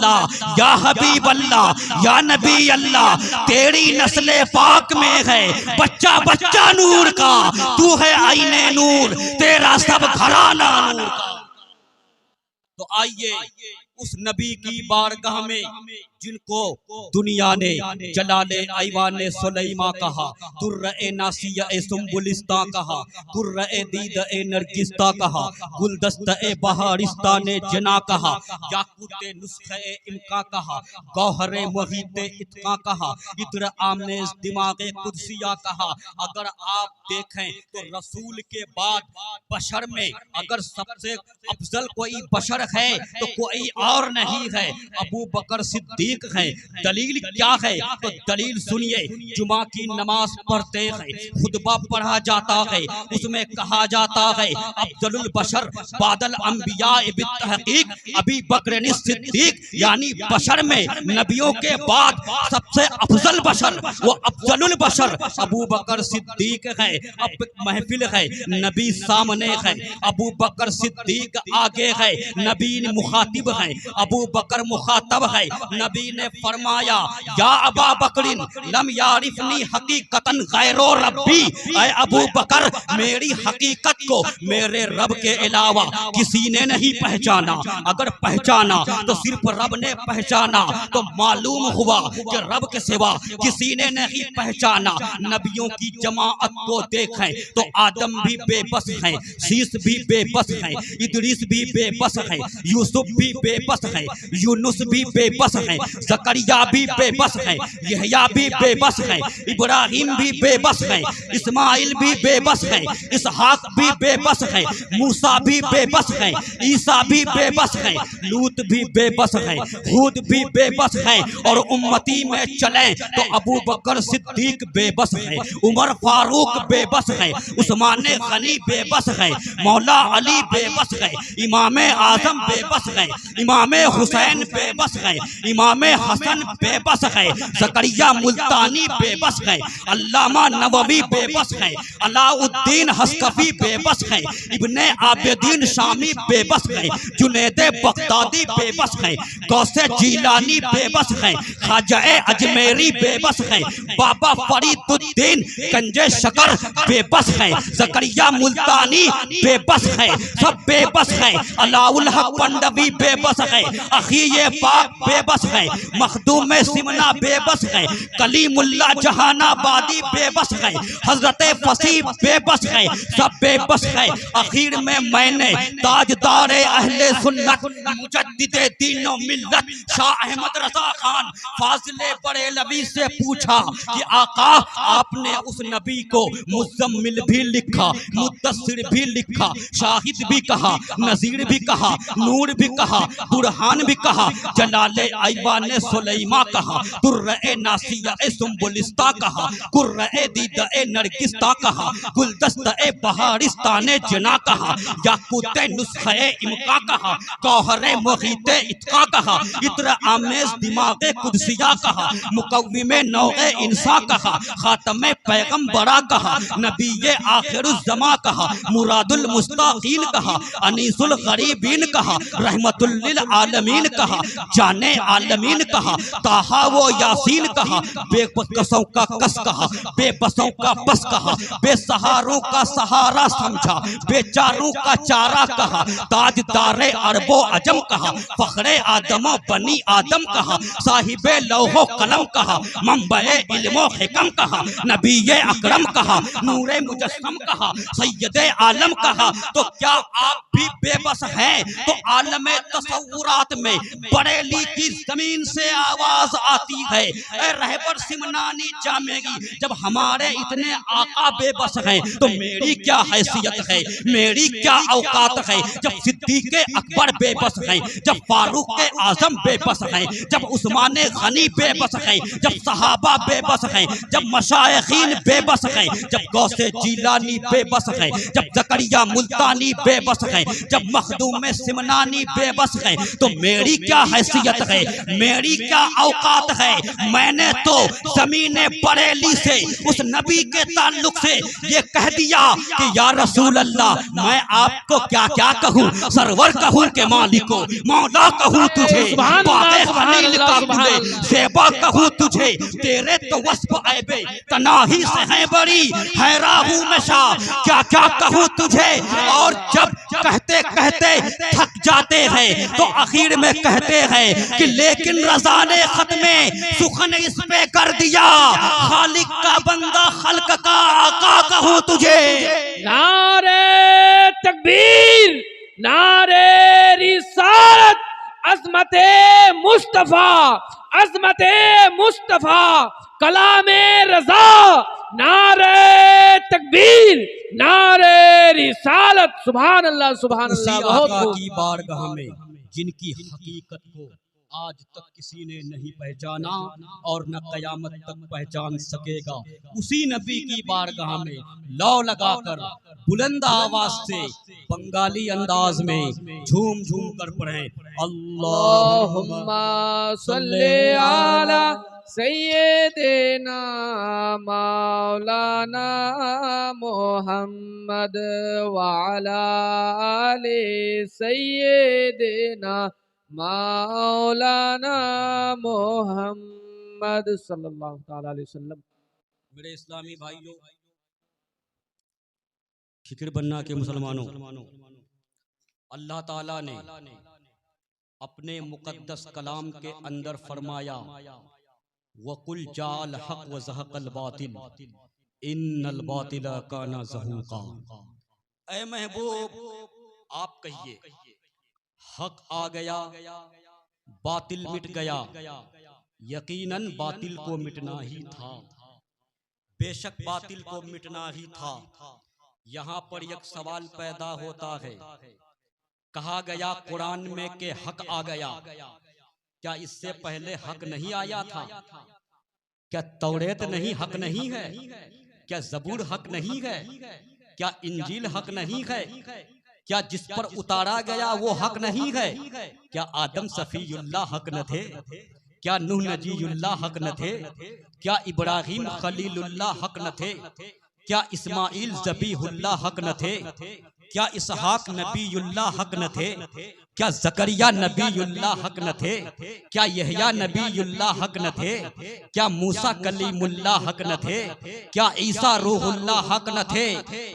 अल्लाह या हबीब अल्लाह या नबी अल्लाह, तेरी नस्ले पाक में है बच्चा बच्चा नूर का, तू है आईने नूर, तेरा सब घराना नूर का। तो आइए उस नबी की बारगाह में जिनको दुनिया ने जलाले ऐवाने सुलैमा कहा, दुर्र-ए नासिया ए सुम्बुलिस्ता कहा, गुर्र-ए दीद-ए नरगिस्ता कहा, गुलदस्ता-ए बहारिस्ता ने जना कहा, याकूत-ए नुस्खे इम्का कहा, गौहर-ए मुहीत-ए इत्का कहा, इत्र आमने दिमाग-ए कुदसिया कहा। अगर आप देखें तो रसूल के बाद बशर में अगर सबसे अफजल कोई बशर है तो कोई और नहीं है, अबू बकर सिद्दीक है। दलील क्या है? तो दलील सुनिए। जुमा की नमाज पढ़ते हैं, खुतबा पढ़ा जाता है, उसमें कहा जाता है अफजलुल बशर बादल अंबिया बित्तहकीक अबी बकर सिद्दीक, यानी बशर में नबियों के बाद सबसे अफजल बशर वो अफजलुल बशर अबू बकर सिद्दीक है। अब महफिल है, नबी सामने है, अबू बकर सिद्दीक आगे है, नबी मुखातिब है, अबू बकर मुखातब है। नबी ने फरमाया या अबा बकरिन लम यारिफनी हकीकतन गैरो रब्बी, ऐ अबू बकर मेरी हकीकत को मेरे रब के अलावा किसी ने नहीं पहचाना। अगर पहचाना तो सिर्फ रब ने पहचाना, तो मालूम हुआ कि रब के सिवा किसी ने नहीं पहचाना। नबियों की जमाअत को देखें तो आदम भी बेबस है, शीश भी बेबस है, इदरीस भी बेबस है, यूसुफ भी बेबस है, यूनुस भी बेबस है, जकरिया भी बेबस है, यहया भी बेबस है, इब्राहिम भी बेबस है, इस्माइल भी बेबस है, इसहाक भी बेबस है, मूसा भी बेबस है, ईसा भी बेबस है, लूत भी बेबस है, हूद भी बेबस है। और उम्मती में चले तो अबू बकर सिद्दीक बेबस है, उमर फारूक बेबस है, उस्मान गनी बेबस है, मौला अली बेबस है, इमाम आजम बेबस है, इमाम हुसैन बेबस है, इमाम हसन बेबस है, ज़करिया मुल्तानी बेबस है, अल्लामा नववी बेबस है, अलाउद्दीन हस्कफी बेबस है, इब्ने आबिदीन शामी बेबस है, जुनैद बगदादी बेबस है, गौसे जीलानी बेबस है, ख्वाजा अजमेरी बेबस है, बाबा फरीदुद्दीन गंजे शकर बेबस है, ज़करिया मुल्तानी बेबस है, सब बेबस है, अलाउल हक पंडवी बेबस है, अखिये पाक बेबस है, मखदूम सिमना बेबस है, कलीमुल्ला जहानाबादी बेबस है, हजरत फसी बेबस है, सब बेबस है। आखिर में मैंने ताजदार अहले सुन्नत मुजद्दिदे दीनो मिल्लत शाह अहमद रजा खान फाजिले बरेलवी से पूछा कि आका आपने उस नबी को मुज़म्मिल भी लिखा, मुद्दस्सिर भी लिखा, शाहिद भी कहा, नज़ीर भी कहा, नूर भी कहा, बुरहान भी कहा, जलाले ऐवाने सुलैमा कहा, दुर्र-ए नासिया ए सुम्बुलिस्ता कहा, गुर्र-ए दीद-ए नरगिस्ता कहा, गुलदस्ता-ए बहारिस्ता ने जना कहा, याकूत-ए नुस्खे इम्का कहा, गौहर-ए मुहीत-ए इत्का कहा, इत्र आमेज़ दिमाग-ए कुदसिया कहा, मुकव्विम-ए नौ-ए इंसा कहा, खातम-ए पैगम्बरा कहा, नबी-ए आखिरुज़्ज़मा कहा, मुरादुल मुस्ताक़ीन कहा, अनीसुल गरीबीन कहा, रहमतुल लिल आलमीन कहा, जाने आलमीन कहा, ताहा वो यासीन कहा, बेकसों का कस कहा, बेबसों का बस कहा, बेसहारों का सहारा समझा, बेचारों का चारा कहा, ताजदारे अरबो अजम कहा, फखरे आदमो बनी आदम कहा, साहिबे लौहो कलम कहा, मंबए इल्मो हिकम कहा, नबीए अकरम कहा, नूरे मुजस्सम कहा, सैयदे आलम कहा। तो क्या आप भी बेबस हैं? तो आलमे तसव्वुरात में बरेली की जमीन से आवाज आती है, ए रहबर सिमनानी जामेगी, जब हमारे इतने आका बेबस हैं तो मेरी क्या हैसियत है, मेरी क्या औकात है। जब सिद्दीक़ अकबर बेबस हैं, जब फारूक आजम बेबस हैं, जब उस्मान गनी बेबस हैं, जब सहाबा बेबस हैं, जब मशाइखीन बेबस हैं, जब गौसे जीलानी बेबस हैं, जब ज़करिया मुल्तानी बेबस हैं, जब मखदूम सिमनानी बेबस हैं, तो मेरी क्या हैसियत है, मेरी क्या औकात है। मैंने तो ज़मीने बरेली से उस नबी के ताल्लुक से ये कह दिया कि या रसूल अल्लाह, मैं आपको क्या क्या कहूँ, सरवर कहूँ के मालिको, मौला कहूँ तुझे, बाक़े जेबा कहूँ तुझे तेरे तो वस्फ ऐबे तनाही से है बड़ी, है राहू में शाह क्या क्या कहूँ तुझे। और जब कहते कहते थक जाते हैं तो आखिर में कहते हैं कि लेकिन रज़ा ने खत्मे सुखन इस पे कर दिया, खालिक का बंदा खल्क का आका कहूँ तुझे। नारे तकबीर, नारे रिसालत, अज़मते मुस्तफा, अज़मते मुस्तफा, कलामे रज़ा, नारे तकबीर, नारे रिसालत। सुभान अल्लाह, सुभान अल्लाह। बहुत आका की बारगाह में जिनकी हकीकत को आज तक किसी ने नहीं पहचाना और न कयामत तक पहचान सकेगा, उसी नबी की बारगाह में लौ लगाकर बुलंद आवाज से बंगाली अंदाज में झूम झूम कर पढ़े अल्लाहुम्मा सल्ली अला सय्यिदना मौलाना मुहम्मद व अला आले सय्यिदना मौलाना मोहम्मद सल्लल्लाहु ताला अलैहि वसल्लम। मेरे इस्लामी भाइयों, फिक्र बनना के मुसलमानों, अल्लाह ताला ने अपने मुकद्दस कलाम के अंदर फरमाया वकुल जाल हक व ज़हक़ल बातिल इन्नल बातिला काना ज़हूक़ा। ऐ महबूब आप कहिए हक आ गया, बातिल मिट गया, यकीनन बातिल को मिटना ही था, बेशक बातिल को मिटना ही था। यहाँ पर एक सवाल पैदा होता है, कहा गया कुरान में कि हक आ गया, क्या इससे पहले हक नहीं आया था? क्या तौरेत नहीं हक नहीं है? क्या ज़बूर हक नहीं है? क्या इंजील हक नहीं है? क्या जिस पर उतारा गया वो हक नहीं है? क्या आदम सफीयुल्लाह हक न थे? क्या नूह नजीयुल्लाह हक न थे? क्या इब्राहिम खलीलुल्लाह हक न थे? क्या इस्माइल ज़बीहुल्लाह हक न थे? क्या इसहाक नबीयुल्लाह हक न थे? क्या जकरिया नबीयुल्लाह हक न थे? क्या यहया नबीयुल्लाह हक न थे? क्या मूसा कलीमुल्लाह हक न थे? क्या ईसा रूहुल्लाह हक न थे?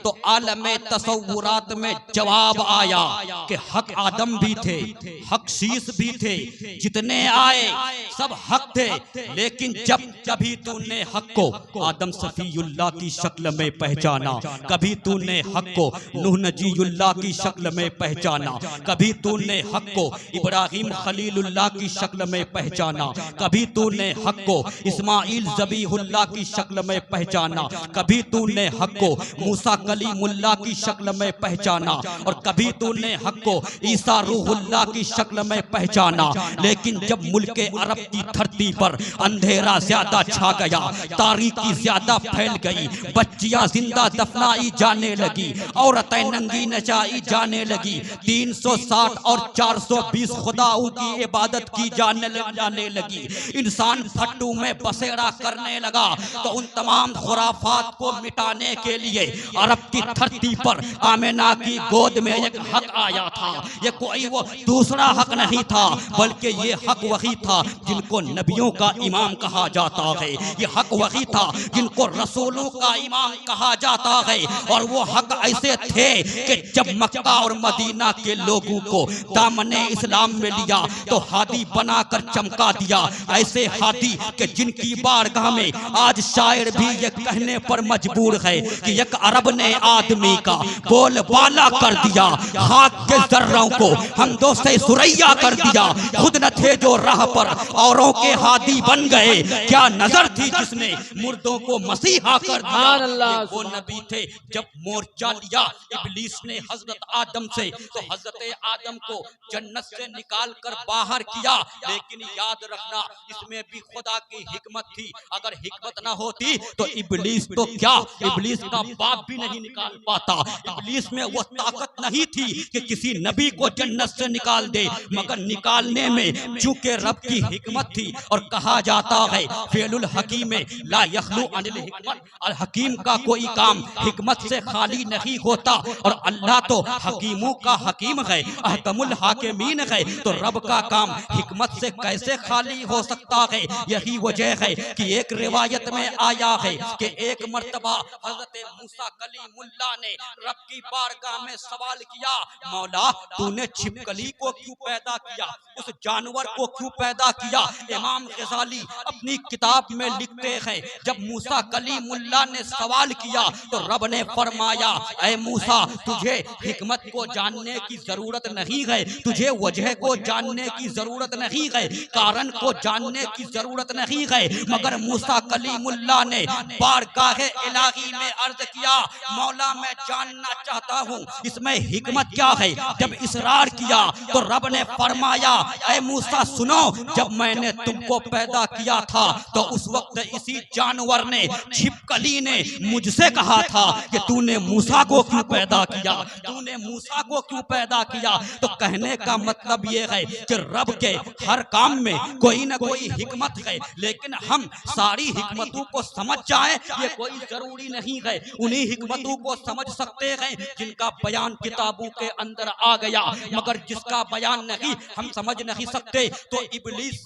तो आलमे तसव्वुरात में जवाब आया कि हक आदम भी थे, हक शीस भी थे, जितने आए सब हक थे। लेकिन जब कभी तूने हक को आदम सफीयुल्लाह की शक्ल में पहचाना, कभी तूने हक को नूह नजीयुल्लाह की शक्ल में पहचाना, कभी तूने हक को इब्राहिम खलीलुल्लाह की शक्ल में पहचाना, कभी तूने हक को इस्माइल ज़बीहुल्लाह की शक्ल में पहचाना, कभी तूने हक को मूसा कलीमुल्लाह की शक्ल में पहचाना, और कभी तूने हक को ईसा रूहुल्लाह की शक्ल में पहचाना। लेकिन जब मुल्के अरब की धरती पर अंधेरा ज्यादा छा गया, तारीकी ज्यादा फैल गई, बच्चियां जिंदा दफनाई जाने लगी, औरतें नंगी नचाई जाने लगी, 360 और 420 खुदाओं की इबादत की जाने लगी, इंसान फट्टू में बसेरा करने लगा, तो उन तमाम खुराफात को मिटाने के लिए अरब की धरती पर आमिना की गोद में एक हक आया था। ये कोई वो दूसरा हक नहीं था, बल्कि ये हक वही था जिनको नबियों का इमाम कहा जाता है, ये हक वही था जिनको रसूलों का इमाम कहा जाता है। और वो हक ऐसे थे कि जब मक्का और मदीना के लोगों को दामने इस्लाम में लिया तो हादी बनाकर चमका दिया, ऐसे हादी कि जिनकी बारगाह में आज शायर भी ये कहने पर मजबूर है कि एक अरब ने आदमी का बोल बाला कर दिया, खाक के जर्रों को हमदों से सुरैया कर दिया, खुद न थे जो राह पर औरों के हादी बन गए, क्या नजर थी जिसने मुर्दों को मसीहा कर दिया। वो नबी थे जब मोर्चा लिया इब्लीस ने हजरत आदम से, तो हजरत आदम को जन्नत से निकाल कर बाहर किया। लेकिन याद रखना इसमें भी खुदा की हिकमत थी, अगर हिकमत ना होती तो इब्लीस तो क्या, इब्लीस का बाप भी नहीं निकाल पाता। इब्लीस में वो ताकत नहीं थी कि किसी नबी को जन्नत से निकाल दे, मगर निकालने में चूंकि रब की हिकमत हिकमत थी। और कहा जाता है फेलुल हकीम ला यखलू अनिल हिकमत, और हकीम का कोई काम हिकमत से खाली नहीं होता। और अल्लाह तो हकीमों का हकीम है, अहकमुल हाकिमीन है, तो रब का काम हिकमत से कैसे खाली हो सकता है। यही वजह है कि एक रिवायत में आया है कि एक मर्तबा हजरत मूसा कलीमुल्लाह ने रब की बारगाह में सवाल किया, मौला तूने छिपकली को क्यों पैदा किया, उस जानवर को क्यों पैदा किया। इमाम गजाली अपनी किताब में लिखते हैं जब मूसा कलीमुल्लाह ने सवाल किया तो रब ने फरमाया, ऐ मूसा तुझे हिकमत को जानने की जरूरत नहीं है, तुझे वजह को जानने की जरूरत नहीं है, कारण को जानने की जरूरत नहीं है। मगर मूसा कलीमुल्लाह ने बारगाह इलाही में अर्ज किया, मौला मैं जानना चाहता हूँ इसमें हिकमत क्या है। जब इसरार किया तो रब ने फरमाया, ऐ मूसा सुनो, जब मैंने तुमको पैदा किया था तो उस वक्त इसी जानवर ने, छिपकली ने मुझसे कहा था कि तूने मूसा को क्यों पैदा किया, तूने मूसा को क्यों पैदा किया। तो कहने का मतलब ये है कि रब के हर काम में कोई ना कोई हिकमत है, लेकिन हम सारी हिकमतों को समझ जाएं ये कोई जरूरी नहीं है। उन्हीं हिकमतों को समझ सकते हैं जिनका बयान किताबों के अंदर आ गया, मगर जिसका बयान नहीं हम समझ नहीं सकते। तो इब्लीस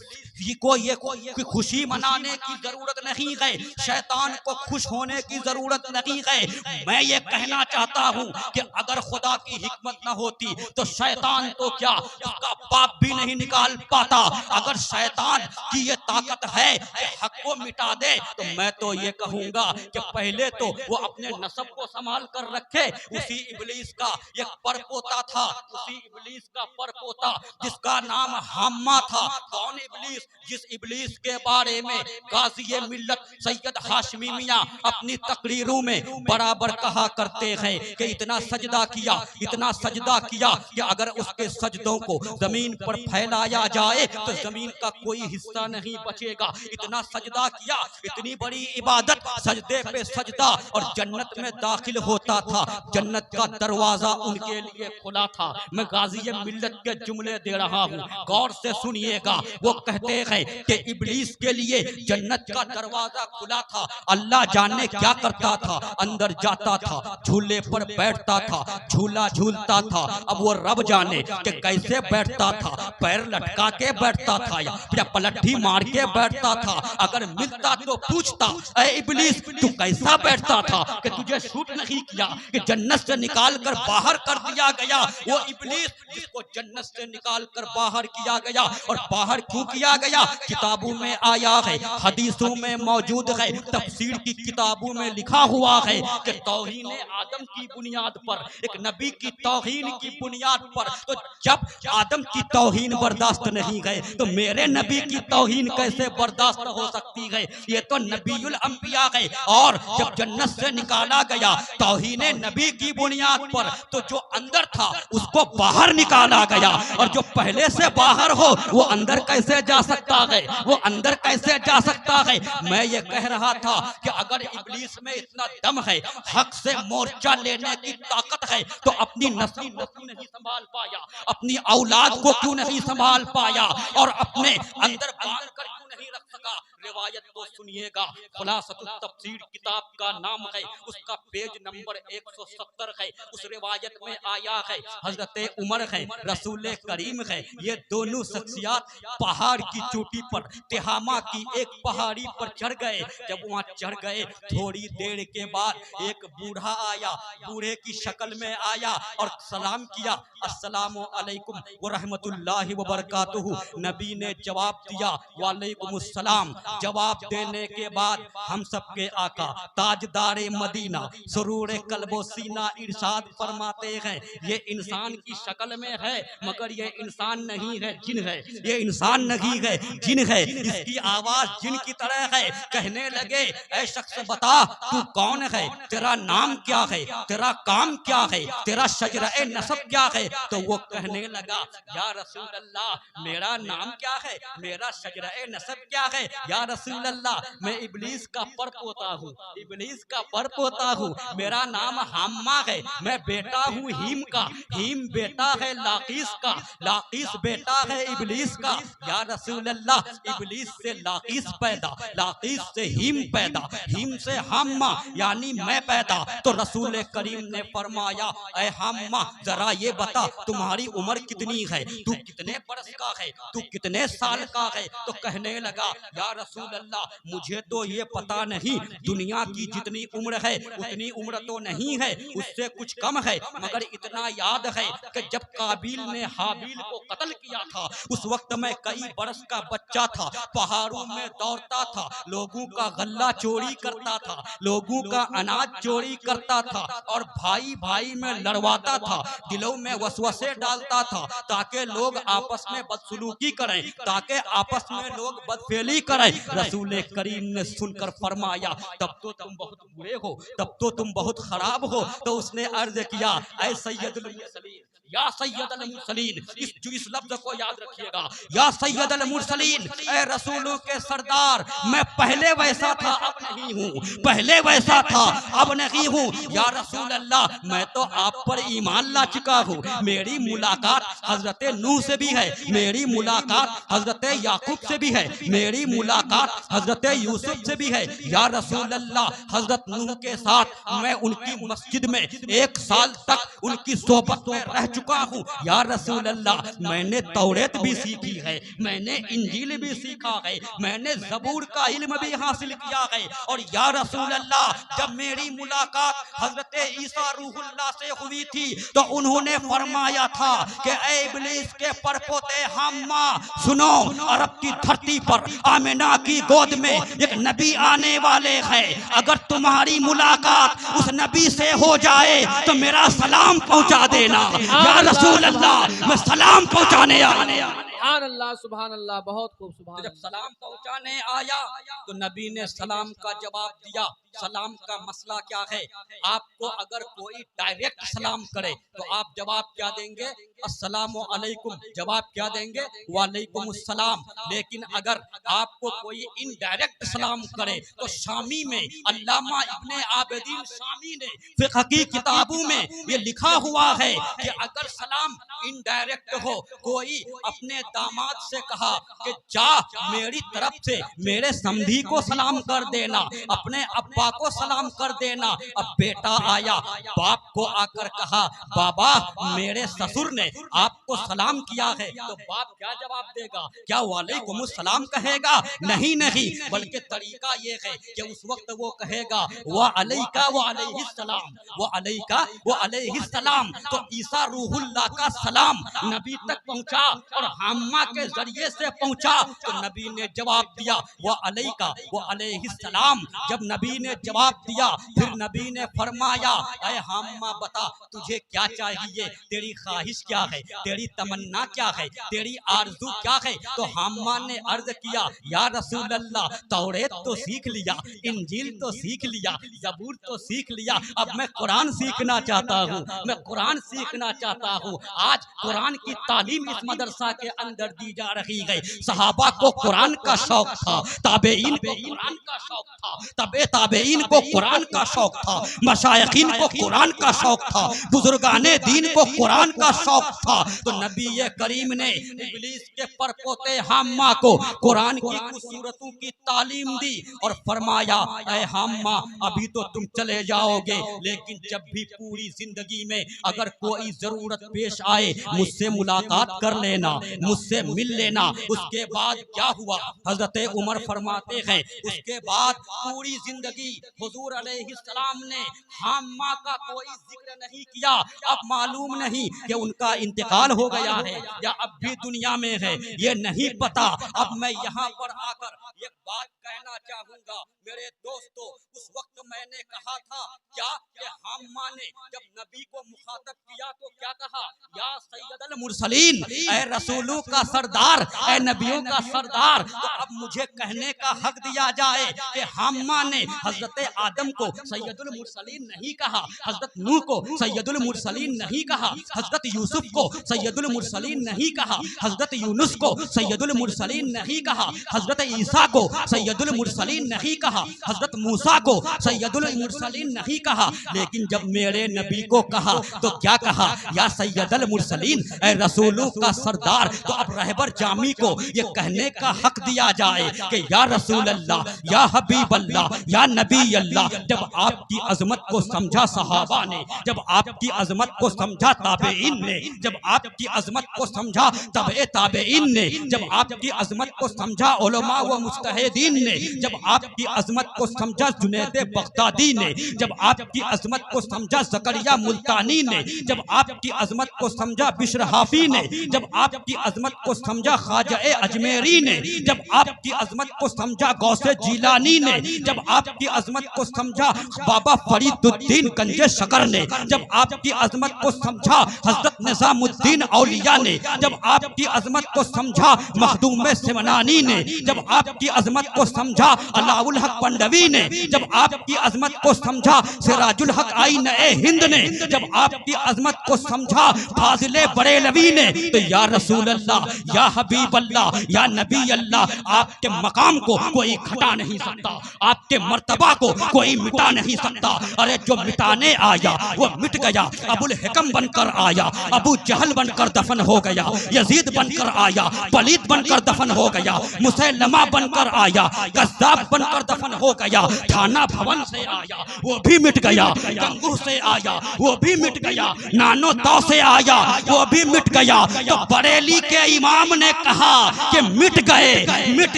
को ये कोई खुशी मनाने की जरूरत नहीं है, शैतान को खुश होने की जरूरत नहीं है। मैं ये कहना चाहता हूँ कि अगर खुदा की हिकमत न होती तो शैतान तो क्या उसका बाप भी नहीं निकाल पाता। अगर शैतान की ये ताकत है कि हक को मिटा दे तो मैं तो ये कहूँगा कि पहले तो वो अपने नस्ब को संभाल कर रखे। उसी इब्लीस का एक परपोता था, उसी इब्लीस का परपोता जिसका नाम हम्मा था। कौन इब्लीस? जिस इब्लीस के बारे में गाज़ी मिल्लत सैयद हाशमी मियां अपनी तकरीरों में बराबर कहा करते हैं कि इतना सजदा किया, इतना सजदा किया कि अगर उसके सजदों को जमीन पर फैलाया जाए तो जमीन का कोई हिस्सा नहीं बचेगा। इतना सजदा किया, इतनी बड़ी इबादत, सजदे पे सजदा, और जन्नत में दाखिल होता था, जन्नत का दरवाजा उनके लिए खुला था। मैं गाज़ी मिल्लत के जुमले दे रहा हूँ, गौर से सुनिएगा। वो कहते हैं कि इब्लीस के लिए जन्नत का दरवाजा खुला था। अल्लाह जाने क्या करता था, अंदर जाता था, झूले पर बैठता था, झूला झूलता था। अब वो रब जाने कि कैसे बैठता था, पैर लटका के बैठता था या पलटी मार के बैठता था। अगर मिलता तो पूछता, ऐ इब्लीस तू कैसा बैठता था कि तुझे शूट नहीं किया, कि जन्नत से निकाल कर बाहर कर दिया गया। वो इब्लीस जिसको जन्नत से निकाल कर बाहर किया गया, और बाहर क्यों किया गया किताबों में आया है, हदीसों में मौजूद है, तफसीर की किताबों में लिखा हुआ है कि तौहीन आदम की बुनियाद पर, एक नबी की तौहीन की बुनियाद पर, तो जब आदम की तौहीन बर्दाश्त नहीं है तो मेरे नबी की तौहीन कैसे बर्दाश्त हो सकती है। ये तो नबीउल अंबिया है। और जब जन्नत से निकाला गया तौहीन नबी की बुनियाद पर, तो जो अंदर था उसको बाहर निकाला गया, और जो पहले से बाहर हो वो अंदर कैसे जा सकता है, वो अंदर कैसे जा सकता है। मैं ये कह रहा था कि अगर इब्लीस में इतना दम है, हक से मोर्चा लेने की ताकत है, तो अपनी नस्ल को क्यों नहीं संभाल पाया, अपनी औलाद को क्यों नहीं संभाल पाया, और अपने अंदर बांध कर क्यों नहीं रख सका। रिवायत तो सुनिएगा, खुलासतुत तफसीर किताब का नाम है, उसका पेज नंबर 170 है। उस रिवायत में आया है हजरत उमर है, रसूल करीम है, ये दोनों शख्सियत पहाड़ की चोटी पर, तिहामा की एक पहाड़ी पर चढ़ गए। जब वहाँ चढ़ गए थोड़ी देर के बाद एक बूढ़ा आया, बूढ़े की शक्ल में आया और सलाम किया, अस्सलामु अलैकुम व रहमतुल्लाहि व बरकातुहू। नबी ने जवाब दिया वालेकुमुस्सलाम। जवाब देने के बाद हम सबके आका ताजदारे मदीना सुरूर कल्बो सीना इरशाद फरमाते हैं, ये इंसान की शक्ल में है मगर ये इंसान नहीं है, जिन है। ये इंसान नहीं है, जिन है। इसकी आवाज जिन की तरह है। कहने लगे, ऐ शख्स बता तू कौन है, तेरा नाम क्या है, तेरा काम क्या है, तेरा शजरा-ए नसब क्या है। तो वो कहने लगा, या रसूल अल्लाह मेरा नाम क्या है, मेरा शजरा-ए नसब क्या है। या रसूल अल्लाह, मैं इब्लीस का पर पोता हूँ, इब्लीस का पर पोता हूँ, मेरा नाम हम्मा है, मैं बेटा हूँ हीम का, हीम बेटा है लाकीस का, लाकीस बेटा है इब्लीस का। या रसूल अल्लाह, इब्लीस से लाकीस पैदा, लाकीस से हीम पैदा, हीम से हम्मा यानी मैं पैदा। तो रसूल करीम ने फरमाया, ऐ हम्मा जरा ये बता तुम्हारी उम्र कितनी है, तू कितने बरस का है, तू कितने साल का है। तो कहने लगा, या रसूल अल्लाह, मुझे तो ये पता नहीं, दुनिया की जितनी उम्र है उतनी उम्र तो नहीं है, उससे कुछ कम है, मगर इतना याद है कि जब काबिल ने हाबिल को कत्ल किया था उस वक्त मैं कई बरस का बच्चा था, पहाड़ों में दौड़ता था, लोगों का गल्ला चोरी करता था, लोगों का अनाज चोरी करता था और भाई भाई में लड़वाता था, दिलों में वसवसे डालता था ताकि लोग आपस में बदसलूकी करें, ताकि आपस में लोग बदफेली करें। रसूल करीम ने सुनकर फरमाया, तब तो तुम बहुत बुरे हो, तब तो तुम बहुत खराब हो। तो उसने अर्ज किया, ऐ सैयदुल मुरसलीन, या सैयदुल मुरसलीन, इस लफ्ज को याद रखिएगा, या सैयदुल मुरसलीन, ऐ रसूलों के सरदार, मैं पहले वैसा था अब नहीं हूँ, पहले वैसा था अब नहीं हूँ। या रसूल अल्लाह, मैं तो आप पर ईमान ला चुका हूँ, मेरी मुलाकात हजरत नूह से भी है, मेरी मुलाकात हजरत याकूब से भी है, मेरी मुलाकात हजरत यूसुफ से भी है। या रसूल अल्लाह, हजरत नूह के साथ मैं उनकी मस्जिद में 1 साल तक उनकी सोबत में रह चुका हूँ। या रसूल अल्लाह, मैंने तौरेत भी सीखी है, मैंने इंजील भी सीखा है, मैंने ज़बूर का इल्म भी हासिल किया है। और या रसूल अल्लाह, जब मेरी मुलाकात हजरत ईसा रूहुल्लाह से हुई थी तो उन्होंने फरमाया था कि ऐ इब्लीस के परपोते हम्मा, सुनो, अरब की धरती पर आमिना की गोद में एक नबी आने वाले हैं, अगर तुम्हारी मुलाकात उस नबी से हो जाए तो मेरा सलाम पहुंचा देना। या रसूल अल्लाह, मैं सलाम पहुंचाने आया। सुभान अल्लाह, सुभान अल्लाह, बहुत खूब, सुभान। जब सलाम पहुंचाने आया तो नबी ने सलाम का जवाब दिया। सलाम का मसला क्या है, आपको अगर कोई डायरेक्ट सलाम करे तो आप जवाब क्या देंगे, अस्सलामु अलैकुम, जवाब क्या देंगे, वालेकुम अस्सलाम। लेकिन अगर आपको कोई इनडायरेक्ट सलाम करे तो शामी में अल्लामा इब्ने आबिदीन शामी ने फिक़्ह की किताबों में ये लिखा हुआ है कि अगर सलाम इनडायरेक्ट हो, कोई अपने दामाद से कहा कि जा मेरी तरफ से मेरे समधी को सलाम कर देना, अपने अब्बा को सलाम कर देना। अब बेटा आया, बाप को आकर कहा, बाबा मेरे ससुर ने आपको सलाम किया है, तो बाप क्या जवाब देगा, क्या वालेकुम सलाम कहेगा? नहीं नहीं, बल्कि तरीका ये है कि उस वक्त वो कहेगा व अलैका व अलैहिस्सलाम, व अलैका व अलैहिस्सलाम। तो ईसा रूहुल्लाह का सलाम नबी तक पहुंचा और हम्मा के जरिए से पहुंचा। तो नबी ने जवाब दिया व अलैका व अलैहिस्सलाम। जब नबी ने जवाब दिया फिर नबी ने फरमाया, ऐ हम्मा बता तुझे क्या चाहिए, तेरी ख्वाहिश क्या है, तेरी तमन्ना क्या है, तेरी आरज़ू क्या है। तो हम्मा ने अर्ज किया, या रसूल अल्लाह, तौरेत तो सीख लिया, इंजील तो सीख लिया, ज़बूर तो सीख लिया, अब मैं कुरान सीखना चाहता हूँ, मैं कुरान सीखना चाहता हूँ। आज कुरान की तालीम इस मदरसा के अंदर दी जा रही है। सहाबा को कुरान का शौक था, ताबेईन को कुरान का शौक था, तबे ताबेईन को कुरान का शौक था, मशाइखीन को कुरान का शौक था, बुजुर्गाने दीन को कुरान का शौक था। तो नबी करीम ने इब्लीस के परपोते हम्मा को कुरान की कुछ सूरतों की तालीम दी और फरमाया, ऐ हम्मा अभी तो तुम चले जाओगे, लेकिन जब भी पूरी जिंदगी में अगर कोई जरूरत पेश आए मुझसे मुलाकात कर लेना, मुझसे मिल लेना। उसके बाद क्या हुआ, हजरत उमर फरमाते हैं, उसके बाद पूरी जिंदगी हुजूर अलैहिस्सलाम ने हम्मा का कोई जिक्र नहीं किया। अब मालूम नहीं कि उनका इंतकाल हो गया है या अब भी दुनिया में है, ये नहीं पता। अब मैं यहाँ पर आकर एक बात कहना चाहूंगा मेरे दोस्तों, उस वक्त मैंने कहा था क्या कि हम्मा ने जब नबी को मुखातब किया तो क्या कहा, या सैयदुल मुरसलीन, ऐ रसूलों का सरदार, ऐ नबियों का सरदार। तो अब मुझे कहने का हक दिया जाए कि हम्मा ने हजरत आदम को सैयदुल मुरसलीन नहीं कहा, हजरत नूह को सैयदुल मुरसलीन नहीं कहा, हजरत यूसुफ को सैयदुल मुरसलीन नहीं कहा, हजरत यूनुस को सैयदुल मुरसलीन नहीं कहा, हजरत ईसा को सैयदुल सैयदुल मुरसलीन नहीं कहा, हजरत मूसा को सैयदुल मुरसलीन नहीं कहा, लेकिन जब मेरे नबी को कहा तो क्या कहा, या सैयदुल मुरसलीन, ए रसूलों का सरदार। तो अब रहबर जामी को ये कहने का हक दिया जाए कि या रसूल अल्लाह, या हबीब अल्लाह, या नबी अल्लाह। जब आपकी अजमत को समझा सहाबा ने, जब आपकी अजमत को समझा ताबेईन ने, जब आपकी अजमत को समझा तबे ताबेईन ने, जब आपकी अजमत को समझा उलमा व मुज्तहिदीन ने, जब आपकी अजमत को समझा जुनैद बगदादी ने, जब आपकी अजमत को समझा ज़करिया मुल्तानी ने, जब आपकी अजमत को समझा बिश्र हाफी ने, जब आपकी अजमत को समझा ख्वाजा अजमेरी ने, जब आपकी अजमत को समझा गौसे जीलानी ने, जब आपकी अजमत को समझा बाबा फरीदुद्दीन गंजे शकर ने, जब आपकी अजमत को समझा हजरत निजामुद्दीन औलिया ने, जब आपकी अजमत को समझा मखदूम सिमनानी ने, जब आपकी अजमत को समझा अलाउल हक पंडवी ने, जब आपकी अजमत को समझा सिराजुल हक आईन ए हिंद ने, जब आपकी अजमत को समझा फाजिले बरेलवी ने, तो या रसूल अल्लाह, या हबीब अल्लाह, या नबी अल्लाह, आपके मकाम को कोई घटा नहीं सकता, आपके मर्तबा को कोई मिटा नहीं सकता। अरे जो मिटाने आया वो मिट गया। अबुल हिकम बनकर आया, अबू जहल बनकर दफन हो गया, यजीद बनकर आया, पलीत बनकर दफन हो गया, मुसैलमा बनकर आया, कज़्ज़ाब बनकर दफन हो गया, थाना भवन से आया वो भी मिट गया, गंगू से आया वो भी मिट गया, नानो तौ से आया वो भी मिट गया। तो बरेली के इमाम ने कहा कि मिट गए, मिट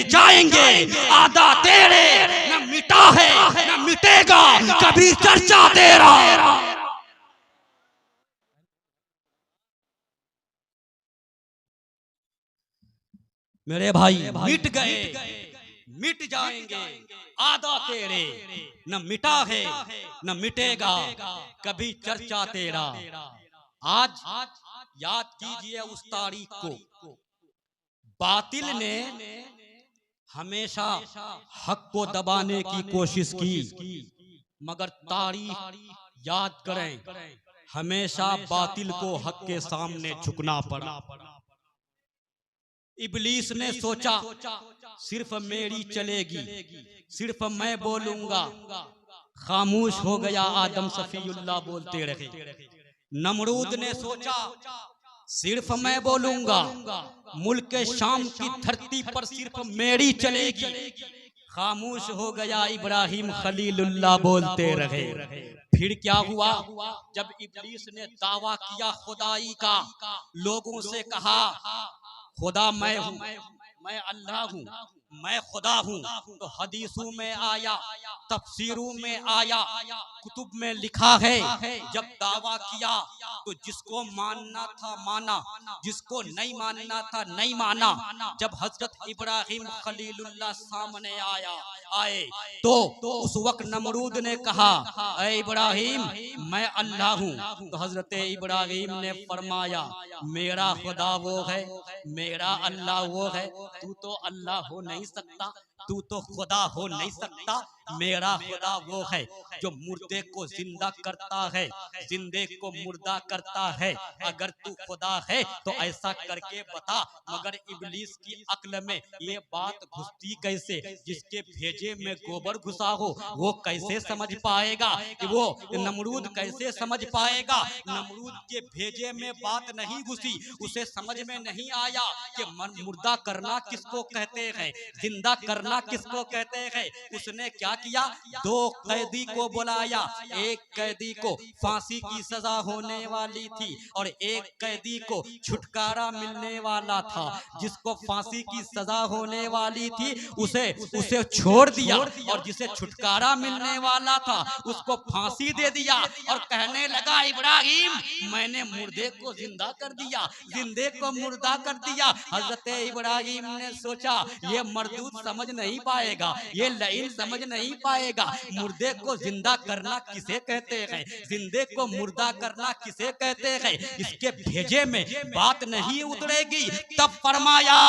जाएंगे, आधा तेरे, न मिटा है न मिटेगा कभी चर्चा तेरा। मेरे भाई मिट गए, मिट जाएंगे, आधा तेरे, न मिटा है न मिटेगा कभी चर्चा तेरा। आज याद कीजिए उस तारीख को, बातिल ने हमेशा हक को दबाने की कोशिश की, मगर तारीख याद करें, हमेशा बातिल को हक के सामने झुकना पड़ा। इब्लीस ने सोचा सिर्फ मेरी चलेगी, सिर्फ मैं बोलूंगा, खामोश हो गया आदम सफीउल्लाह बोलते रहे। नमरूद ने सोचा सिर्फ मैं बोलूंगा, मुल्क शाम की धरती पर सिर्फ मेरी चलेगी, खामोश हो गया इब्राहिम खलीलुल्लाह बोलते रहे। फिर क्या हुआ, जब इब्लीस ने दावा किया खुदाई का, लोगों से कहा खुदा मैं हूँ, मैं अल्लाह हूँ, मैं खुदा हूँ, तो हदीसों में आया, तफसीरों में आया, कुतुब में लिखा है, जब दावा किया तो जिसको मानना था माना, जिसको नहीं मानना था नहीं माना। जब हजरत इब्राहिम खलीलुल्लाह सामने आए तो उस वक्त नमरूद ने कहा ऐ इब्राहिम मैं अल्लाह हूँ, तो हजरत इब्राहिम ने फरमाया मेरा खुदा वो है, मेरा अल्लाह वो है, तू तो अल्लाह हो नहीं सकता, तू तो खुदा हो नहीं सकता, मेरा खुदा वो है जो मुर्दे को जिंदा करता है, जिंदे को मुर्दा करता है। अगर तू खुदा है तो ऐसा करके बता। मगर इब्लीस की अक्ल में ये बात घुसती कैसे, जिसके भेजे में गोबर घुसा हो वो कैसे समझ पाएगा, कि वो नमरूद कैसे समझ पाएगा। नमरूद के भेजे में बात नहीं घुसी, उसे समझ में नहीं आया कि मुर्दा करना किसको कहते हैं, जिंदा करना किसको कहते हैं। उसने क्या किया, दो कैदी को बुलाया, एक कैदी को फांसी की सजा होने वाली थी और एक कैदी को छुटकारा मिलने वाला था। जिसको फांसी की सजा होने वाली थी उसे छोड़ दिया, और जिसे छुटकारा मिलने वाला था उसको फांसी दे दिया, और कहने लगा इब्राहिम मैंने मुर्दे को जिंदा कर दिया, जिंदे को मुर्दा कर दिया। हजरत इब्राहिम ने सोचा ये मरदूद समझ नहीं पाएगा, ये लईन समझ नहीं नहीं पाएगा। मुर्दे को जिंदा करना किसे कहते हैं, जिंदे को मुर्दा करना किसे कहते हैं, इसके भेजे में बात नहीं उतरेगी। तब फरमाया,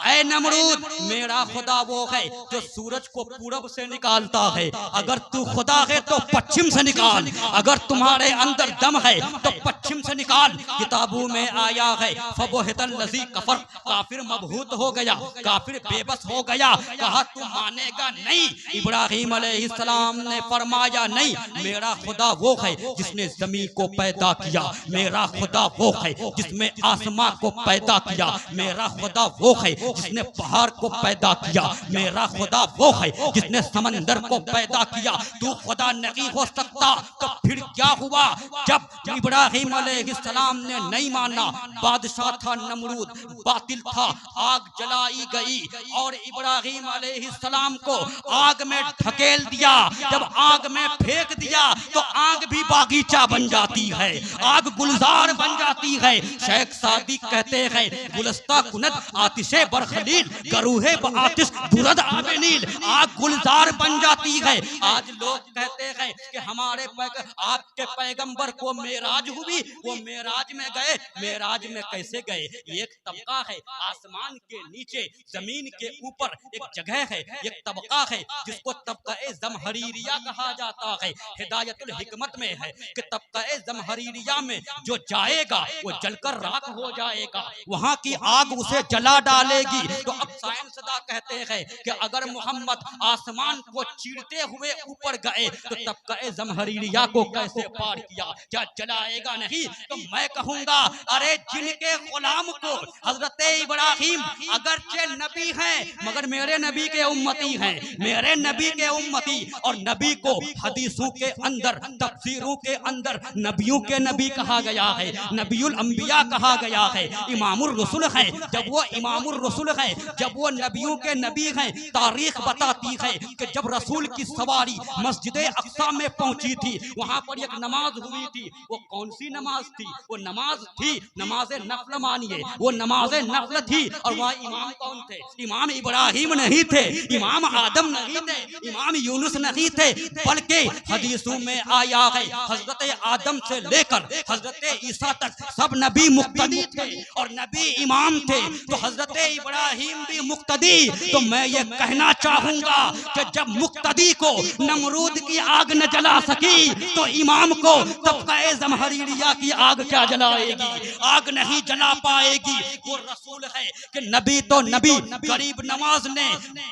ऐ नमरूद, मेरा खुदा वो है जो सूरज को पूरब से निकालता है। अगर तू खुदा है तो पश्चिम से निकाल, अगर तुम्हारे अंदर दम है तो पश्चिम से निकाल। किताबों में आया है, फबोहितल लज़ी कफर, काफिर मबहूत हो गया, काफिर बेबस हो गया। कहा तू मानेगा नहीं। इब्राहिम अलैहिस्सलाम ने फरमाया, नहीं, मेरा खुदा वो है जिसने जमीन को पैदा किया, मेरा खुदा वो है जिसने आसमां को पैदा किया, मेरा खुदा वो है जिसने पहाड़ को पैदा किया, मेरा खुदा वो है जिसने समंदर को पैदा किया। तू खुदा नहीं हो सकता। तो फिर क्या हुआ? जब इब्राहिम अलैहिस्सलाम ने नहीं माना, बादशाह था नमरूद, बातिल था, आग जलाई गई और इब्राहिम अलैहिस्सलाम को आग में ढकेल दिया। जब आग में फेंक दिया तो आग भी बागीचा बन जाती है, आग गुलजार बन जाती है। शेख सादी कहते हैं, गुलस्ता कुनत आतिशे बरखलील, गरूहे आतिश बुरद आबनील, आग गुलजार बन जाती है। आज लोग कहते हैं कि हमारे आपके पैगंबर को मेराज हुई, वो मेराज में गए। मेराज में कैसे गए? एक तबका है आसमान के नीचे, जमीन के ऊपर एक जगह है, एक तबका है जिसको तबका-ए ज़महरीरिया कहा जाता है। हिदायतुल हिकमत में है कि तबका-ए ज़महरीरिया में जो जाएगा वो जलकर राख हो जाएगा, वहाँ की आग उसे जला डालेगी। तो अब साइंसदा कहते हैं कि अगर मोहम्मद आसमान को चीरते हुए ऊपर गए तो तबका-ए ज़महरीरिया को कैसे पार किया? क्या जलाएगा नहीं? तो मैं कहूँगा, अरे जिनके गुलाम को हजरत इब्राहिम अगरचे नबी हैं मगर मेरे नबी के उम्मती हैं, मेरे नबी के उम्मती, और नबी को हदीसों के अंदर, तफसीरों के अंदर नबियों के नबी कहा गया है, नबीउल अंबिया कहा गया है, इमामुर रसूल है। जब वो इमामुर रसूल है, जब वो नबियों के नबी हैं, तारीख बताती है कि जब रसूल की सवारी मस्जिद अक्सा में पहुंची थी, वहां पर एक नमाज हुई थी। वो कौन सी नमाज थी? वो नमाज थी नमाज नफल, मानिए वो नमाज नफल थी। और वहाँ इमाम कौन थे? इमाम इब्राहिम नहीं थे, इमाम आदम नहीं थे, इमाम यूनुस नहीं थे, बल्कि हदीसों में आया है हजरत आदम से लेकर हजरत ईसा तक सब नबी मुक्तदी थे और नबी इमाम थे। तो हजरत इब्राहिम भी मुक्तदी। तो मैं ये कहना चाहूंगा कि जब मुक्तदी को नमरूद की आग न जला सकी तो इमाम को तबका-ए ज़महरीरिया की आग क्या जलाएगी? आग नहीं जला पाएगी। वो रसूल है कि नबी तो नबी, गरीब नवाज ने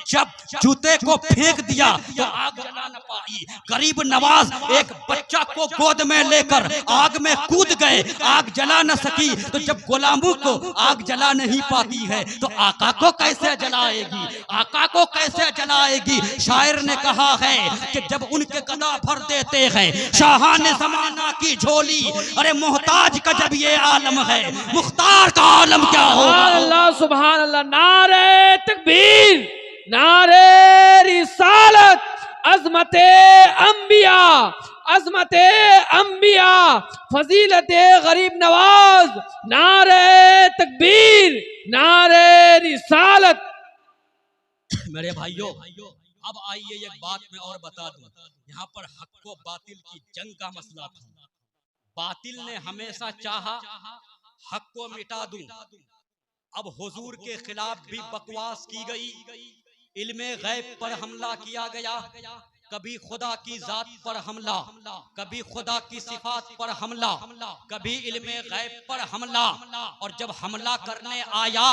जब जूते को फेंक दिया तो आग जला न पाई। गरीब नवाज एक बच्चा को गोद में लेकर आग में कूद गए, आग जला न सकी। तो जब गुलामों को आग जला नहीं पाती है तो आका को कैसे जलाएगी? आका को कैसे जलाएगी? शायर ने कहा है कि जब उनके गला भर देते हैं शाहाने ज़माना की झोली, अरे मोहताज का जब ये आलम है, मुख्तार का आलम क्या होगा? अल्लाह सुभान अल्लाह। नारे तकबीर, नारे रिसालत, अज़मते अंबिया, अज़मते अंबिया, फजीलते गरीब नवाज, नारे तकबीर, नारे रिसालत। मेरे भाइयों, अब आइए एक बात मैं और बता दूं। यहाँ पर हक को बातिल की जंग का मसला था। बातिल ने हमेशा चाहा हक को मिटा दूं। अब हुजूर के खिलाफ भी बकवास की गई, इल्मे गैब पर हमला किया गया, कभी खुदा की जात पर हमला, कभी खुदा की सिफात पर हमला, कभी इल्मे गैब पर हमला। और जब हमला करने आया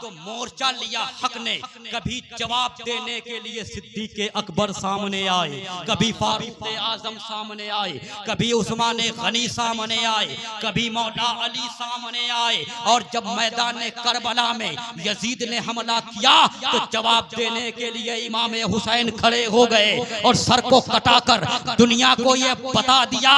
तो मोर्चा लिया हक ने। कभी जवाब देने के लिए सिद्दीक़ अकबर सामने आए, कभी फारूक आजम सामने आए, कभी उस्मान गनी सामने आए, कभी मौला अली सामने आए। और जब मैदान करबला में यजीद ने हमला किया तो जवाब देने के लिए इमाम हुसैन खड़े हो गए और सर को कटाकर दुनिया को ये बता दिया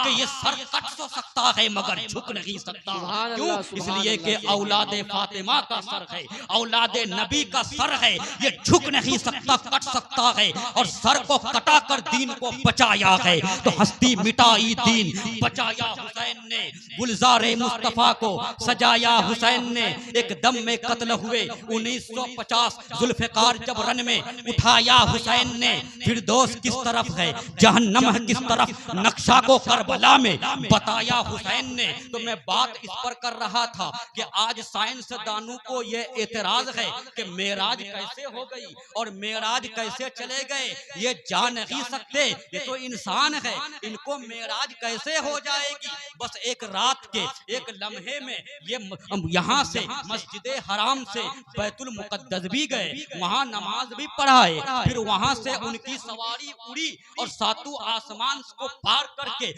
कि ये सर कट तो सकता है मगर झुक नहीं सकता। क्यों? इसलिए कि औलादे फातिमा का सर है, औलादे नबी का सर है, ये झुक नहीं सकता, कट सकता है। और सर को कटाकर दीन को बचाया है। तो हस्ती मिटाई दीन, बचाया हुसैन ने, गुलजारे मुस्तफा को सजाया हुसैन ने। एक दम में कत्ल हुए 1950 जुल्फिकार जब रन में उठाया हुसैन ने। फिर फिरदौस किस तरफ है, जहन्नम है किस तरफ, नक्शा को करबला में बताया हुसैन ने। तो मैं बात इस पर कर रहा था कि आज साइंसदानों को ये एतराज है कि मेराज कैसे हो गई और मेराज कैसे चले गए, ये जा नहीं सकते, ये तो इंसान है, इनको मेराज कैसे हो जाएगी। बस एक रात के एक लम्हे में ये यहाँ से मस्जिद हराम से बैतुल मुकद्दस भी गए, वहाँ नमाज भी पढ़ाए, फिर वहाँ से उनकी सवारी उड़ी और सातों आसमान को पार करके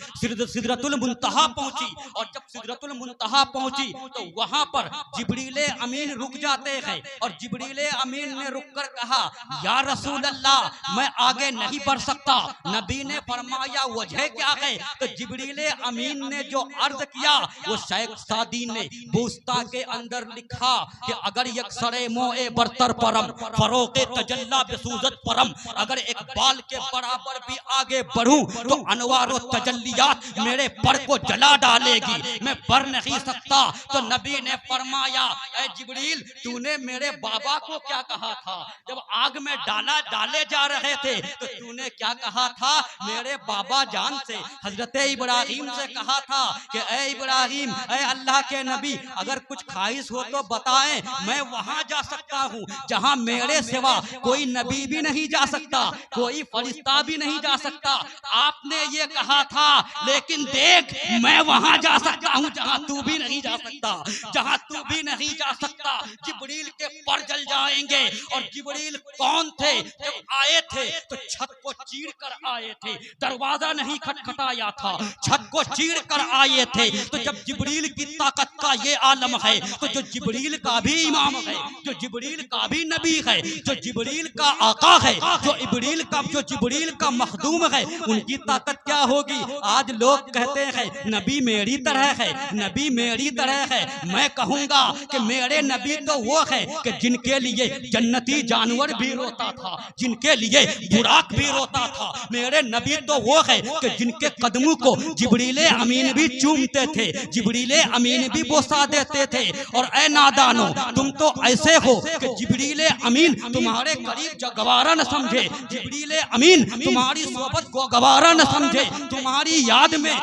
सिदरतुल मुंतहा पहुंची। और जब सिदरतुल मुंतहा पहुंची तो वहाँ पर जिब्रील अमीन रुक जाते हैं और जिब्रील अमीन ने रुक कर कहा, या रसूल अल्लाह मैं आगे नहीं बढ़ सकता। नबी ने फरमाया वजह क्या है, तो जिब्रील अमीन ने जो अर्ज किया वो शेख सादी ने बूस्ता के अंदर लिखा कि अगर एक सरे मोए बरतर परम फरोके तजल्ला बेसूजत परम, अगर एक बाल के बराबर भी आगे बढ़ूं तो अनवारो तजल्लियात मेरे पर को जला डालेगी, मैं बढ़ नहीं सकता। तो नबी ने फरमाया, ऐ जिब्रील तूने मेरे बाबा को क्या कहा था जब आग में डाले जा रहे थे, तो तूने क्या कहा था मेरे बाबा जान से, हजरत इब्राहिम से कहा था कि ऐ इब्राहिम, ऐ अल्लाह के नबी, अगर कुछ ख्वाहिश हो तो बताएं, मैं वहां जा सकता हूं जहां मेरे सिवा कोई नबी भी नहीं जा सकता, कोई फरिश्ता भी नहीं जा सकता। आपने ये कहा था, लेकिन देख मैं वहां जा सकता हूं जहां तू भी नहीं जा सकता, जहां तू भी नहीं जा सकता। जिब्रील के पर जल जाएंगे। और जिब्रील कौन थे, जब आए थे तो छत को चीर कर आए थे, दरवाजा नहीं खटखटाया था, छत को चीर कर आए थे। तो जब जिब्रील की ताकत का ये आलम है, तो जो जिब्रील का भी इमाम है, जो जिब्रील का भी नबी है, जो जिब्रील का आका है, जो जिब्रील का मखदूम है, उनकी ताकत क्या होगी। आज लोग कहते हैं नबी मेरी तरह है, नबी मेरी तरह है। मैं कहूंगा कि मेरे नबी तो वो है कि जिनके लिए जन्नती जानवर भी रोता था, जिनके लिए बुराक भी रोता था। मेरे नबी तो वो है कि जिनके कदमों को जिब्रील अमीन भी चूमते थे, जिब्रील अमीन भी बोसा देते थे। और ऐ नादानो, तुम तो ऐसे हो कि जिब्रील अमीन तुम्हारे करीब गवारा न समझे, जिब्रील अमीन तुम्हारी सोबत को गवारा न समझे, तुम्हारी याद में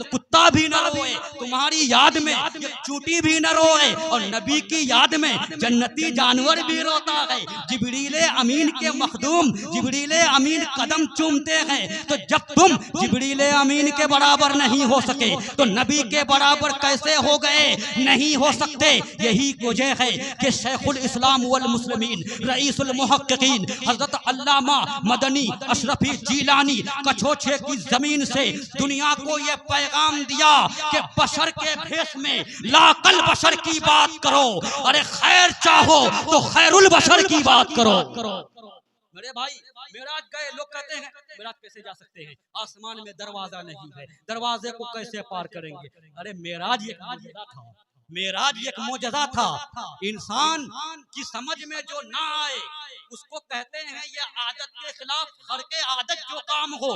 कुत्ता भी न रोए, तुम्हारी याद में चूटी भी न रोए, और नबी की याद में जन्नती जानवर भी रोता है। जिब्रील अमीन के मखदूम जिब्रील अमीन कदम चूमते हैं। तो जब तुम जिब्रील अमीन के बराबर नहीं हो सके तो नबी के बराबर कैसे हो गए, नहीं हो सकते। यही वजह है कि शेखुल इस्लाम वल मुस्लिमीन रईसुल मुहक्किकीन हजरत अल्लामा मदनी अशरफी जीलानी कछोछे की जमीन से दुनिया को ये पैगाम दिया कि बशर के भेष में लाकल बशर की बात करो, अरे खैर चाहो तो खैरुल बशर की बात करो। मेरे भाई मेराज गए, लोग कहते हैं मेराज कैसे जा सकते हैं, आसमान में दरवाजा नहीं है, दरवाजे को कैसे पार करेंगे। अरे मेराज एक मौजज़ा था, मेराज एक मौजज़ा था। इंसान की समझ में जो ना आए उसको कहते हैं ये आदत के खिलाफ हर के आदत जो काम हो,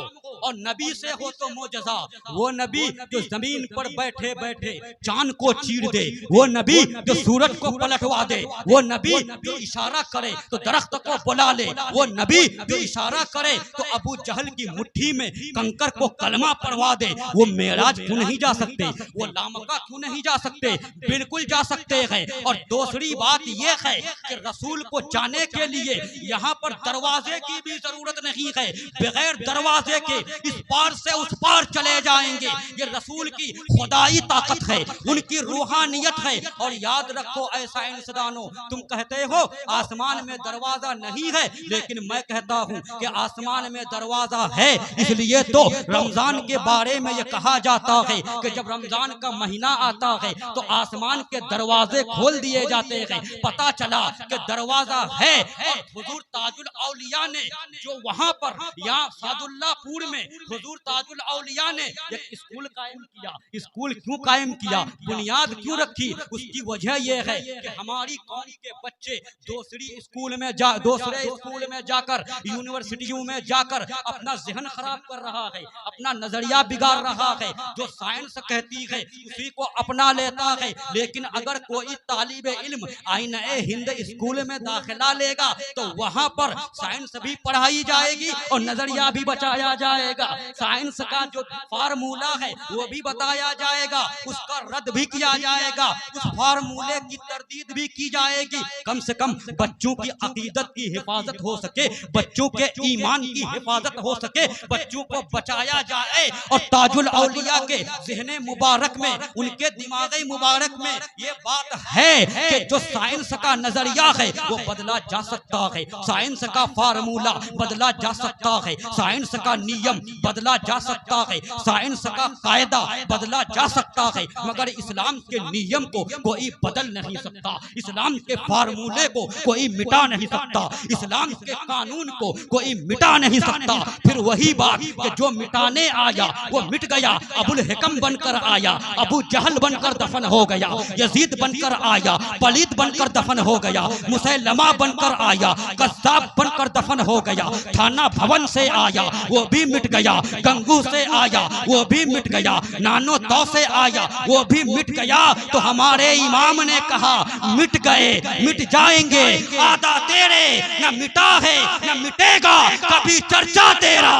और नबी से हो तो मौजज़ा। वो नबी जो जमीन पर बैठे बैठे चांद को चीर दे, वो नबी जो सूरज को पलटवा दे, वो नबी जो इशारा करे तो दरख्त को बुला ले, वो नबी जो इशारा करे तो अबू जहल की मुट्ठी में कंकर को कलमा पढ़वा दे। वो मेराज क्यों नहीं जा सकते, वो लामका क्यों नहीं जा सकते, बिल्कुल जा सकते हैं। और दूसरी बात ये है कि रसूल को जाने के लिए यहाँ पर दरवाजे की भी जरूरत नहीं है, बगैर दरवाजे के इस पार से उस पार चले जाएंगे। ये रसूल की खुदाई ताकत है, उनकी रूहानियत है। और याद रखो ऐसा इंसानों, तुम कहते हो आसमान में दरवाजा नहीं है, लेकिन मैं कहता हूँ कि आसमान में दरवाजा है। इसलिए तो रमजान के बारे में ये कहा जाता है कि जब रमजान का महीना आता है तो आसमान के दरवाजे खोल दिए जाते हैं। पता चला कि दरवाजा है। और हुजूर ताजुल औलिया ने जो वहां पर यहाँ सादुल्लापुर में हुजूर ताजुल औलिया ने एक स्कूल कायम किया। स्कूल क्यों कायम किया, बुनियाद क्यों रखी? उसकी वजह यह है कि हमारी कौम के बच्चे दूसरे स्कूल में जाकर, यूनिवर्सिटियों में जाकर अपना ज़हन खराब कर रहा है, अपना नजरिया बिगाड़ रहा है। जो साइंस कहती है उसी को अपना लेता है। लेकिन अगर कोई तालिब इल्म आईन ए हिंद स्कूल में दाखिला लेगा तो वहाँ पर साइंस भी पढ़ाई जाएगी और नजरिया भी बचाया जाएगा। साइंस का जो फार्मूला है वो भी बताया जाएगा, उसका रद्द भी किया जाएगा, उस फार्मूले की तरदीद भी की जाएगी। कम से कम बच्चों की अकीदत की हिफाजत हो सके, बच्चों के ईमान की हिफाजत हो सके, बच्चों को बचाया जाए। और ताजुल औलिया के ज़हने मुबारक में, उनके दिमागे मुबारक में ये बात है कि जो साइंस का नजरिया है वो बदला जा सकता है, साइंस का फार्मूला बदला जा सकता है, साइंस का नियम बदला जा सकता है, साइंस का कायदा बदला जा सकता है। मगर इस्लाम के नियम को कोई बदल नहीं सकता, इस्लाम के फार्मूले को कोई मिटा नहीं सकता, इस्लाम के कानून को कोई मिटा नहीं सकता। फिर वही बात कि जो मिटाने आया वो मिट गया। अबुल हिकम बनकर आया, अबू जहल बनकर दफन हो गया, यजीद बनकर आया, पलीद बनकर दफन हो गया, मुसैलमा बनकर आया, कज़्ज़ाब बनकर दफन हो गया, थाना भवन से आया वो भी मिट गया, गंगू से आया वो भी मिट गया, नानो तौ से आया वो भी मिट गया। तो हमारे इमाम ने कहा मिट गए, मिट जाएंगे, आदा तेरे न मिटा है न मिटेगा कभी चर्चा तेरा।